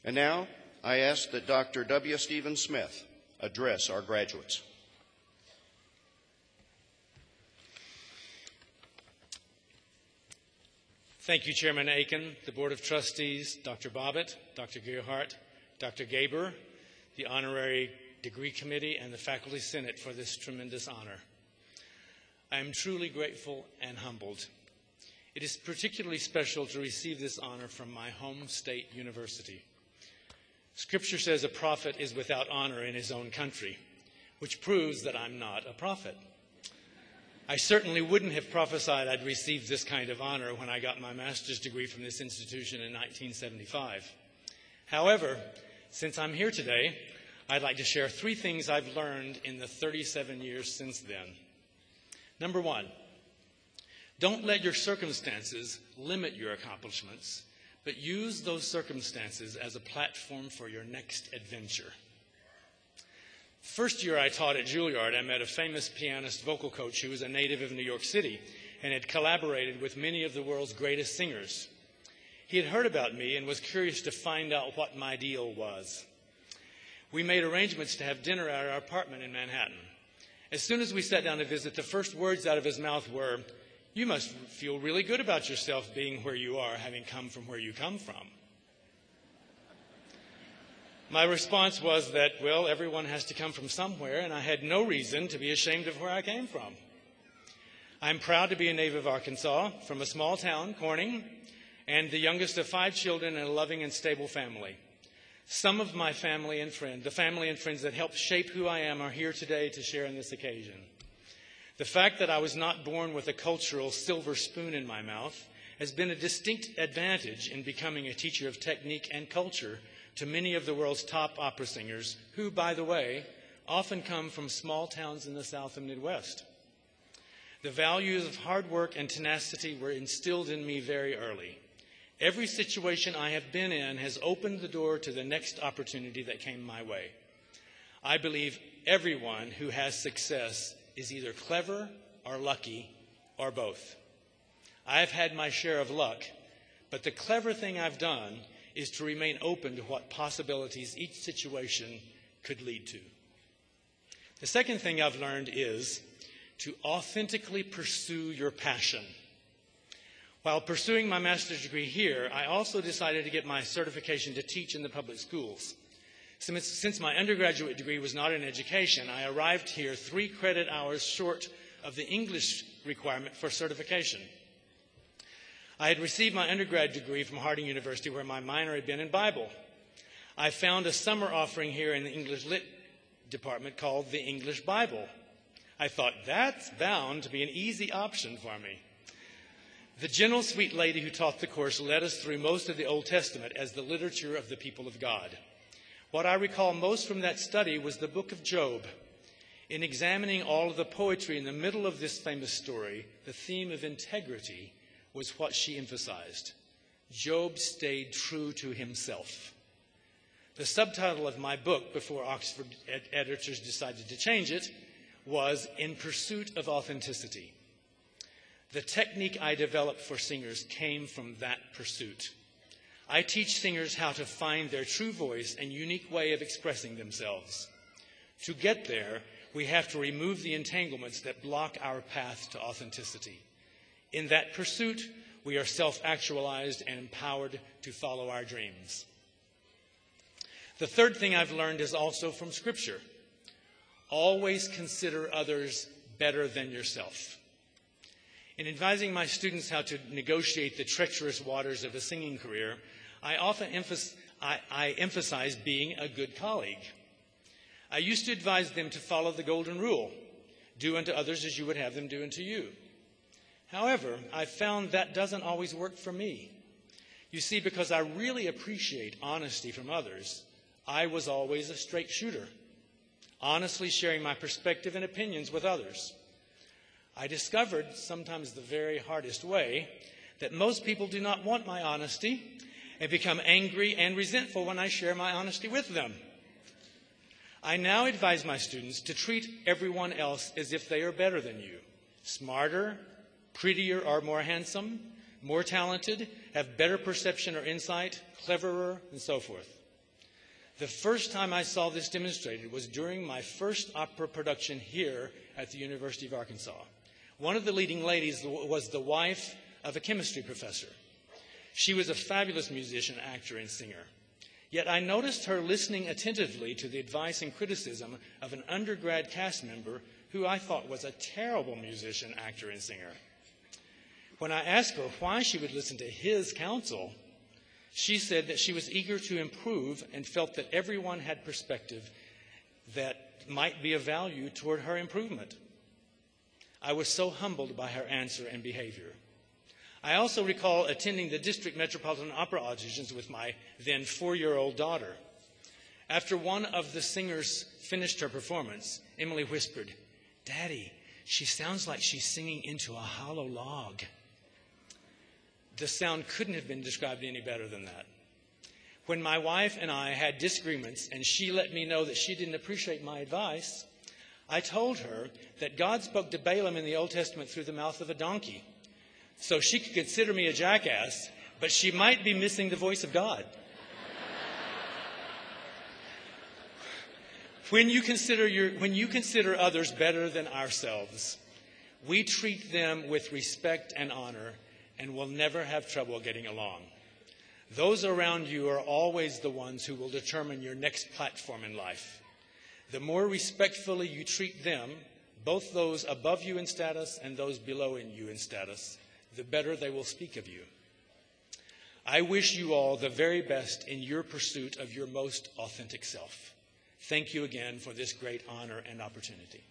And now I ask that Dr. W. Stephen Smith address our graduates. Thank you, Chairman Aiken, the Board of Trustees, Dr. Bobbitt, Dr. Gearhart, Dr. Gaber, the Honorary Degree Committee, and the Faculty Senate for this tremendous honor. I am truly grateful and humbled. It is particularly special to receive this honor from my home state university. Scripture says a prophet is without honor in his own country, which proves that I'm not a prophet. I certainly wouldn't have prophesied I'd receive this kind of honor when I got my master's degree from this institution in 1975. However, since I'm here today, I'd like to share 3 things I've learned in the 37 years since then. Number 1, don't let your circumstances limit your accomplishments, but use those circumstances as a platform for your next adventure. First year I taught at Juilliard, I met a famous pianist vocal coach who was a native of New York City and had collaborated with many of the world's greatest singers. He had heard about me and was curious to find out what my deal was. We made arrangements to have dinner at our apartment in Manhattan. As soon as we sat down to visit, the first words out of his mouth were, "You must feel really good about yourself being where you are, having come from where you come from." My response was that, well, everyone has to come from somewhere, and I had no reason to be ashamed of where I came from. I'm proud to be a native of Arkansas, from a small town, Corning, and the youngest of 5 children in a loving and stable family. Some of my family and friends, the family and friends that helped shape who I am, are here today to share in this occasion. The fact that I was not born with a cultural silver spoon in my mouth has been a distinct advantage in becoming a teacher of technique and culture to many of the world's top opera singers, who, by the way, often come from small towns in the South and Midwest. The values of hard work and tenacity were instilled in me very early. Every situation I have been in has opened the door to the next opportunity that came my way. I believe everyone who has success is either clever or lucky or both. I've had my share of luck, but the clever thing I've done is to remain open to what possibilities each situation could lead to. The second thing I've learned is to authentically pursue your passion. While pursuing my master's degree here, I also decided to get my certification to teach in the public schools. Since my undergraduate degree was not in education, I arrived here 3 credit hours short of the English requirement for certification. I had received my undergrad degree from Harding University, where my minor had been in Bible. I found a summer offering here in the English Lit department called the English Bible. I thought, that's bound to be an easy option for me. The gentle, sweet lady who taught the course led us through most of the Old Testament as the literature of the people of God. What I recall most from that study was the book of Job. In examining all of the poetry in the middle of this famous story, the theme of integrity was what she emphasized. Job stayed true to himself. The subtitle of my book, before Oxford editors decided to change it, was In Pursuit of Authenticity. The technique I developed for singers came from that pursuit. I teach singers how to find their true voice and unique way of expressing themselves. To get there, we have to remove the entanglements that block our path to authenticity. In that pursuit, we are self-actualized and empowered to follow our dreams. The third thing I've learned is also from Scripture. Always consider others better than yourself. In advising my students how to negotiate the treacherous waters of a singing career, I often emphasize being a good colleague. I used to advise them to follow the golden rule, do unto others as you would have them do unto you. However, I found that doesn't always work for me. You see, because I really appreciate honesty from others, I was always a straight shooter, honestly sharing my perspective and opinions with others. I discovered, sometimes the very hardest way, that most people do not want my honesty and become angry and resentful when I share my honesty with them. I now advise my students to treat everyone else as if they are better than you, smarter, prettier or more handsome, more talented, have better perception or insight, cleverer, and so forth. The first time I saw this demonstrated was during my first opera production here at the University of Arkansas. One of the leading ladies was the wife of a chemistry professor. She was a fabulous musician, actor, and singer. Yet I noticed her listening attentively to the advice and criticism of an undergrad cast member who I thought was a terrible musician, actor, and singer. When I asked her why she would listen to his counsel, she said that she was eager to improve and felt that everyone had perspective that might be of value toward her improvement. I was so humbled by her answer and behavior. I also recall attending the District Metropolitan Opera auditions with my then 4-year-old daughter. After one of the singers finished her performance, Emily whispered, "Daddy, she sounds like she's singing into a hollow log." The sound couldn't have been described any better than that. When my wife and I had disagreements and she let me know that she didn't appreciate my advice, I told her that God spoke to Balaam in the Old Testament through the mouth of a donkey. So she could consider me a jackass, but she might be missing the voice of God. When you consider others better than ourselves, we treat them with respect and honor and will never have trouble getting along. Those around you are always the ones who will determine your next platform in life. The more respectfully you treat them, both those above you in status and those below you in status, the better they will speak of you. I wish you all the very best in your pursuit of your most authentic self. Thank you again for this great honor and opportunity.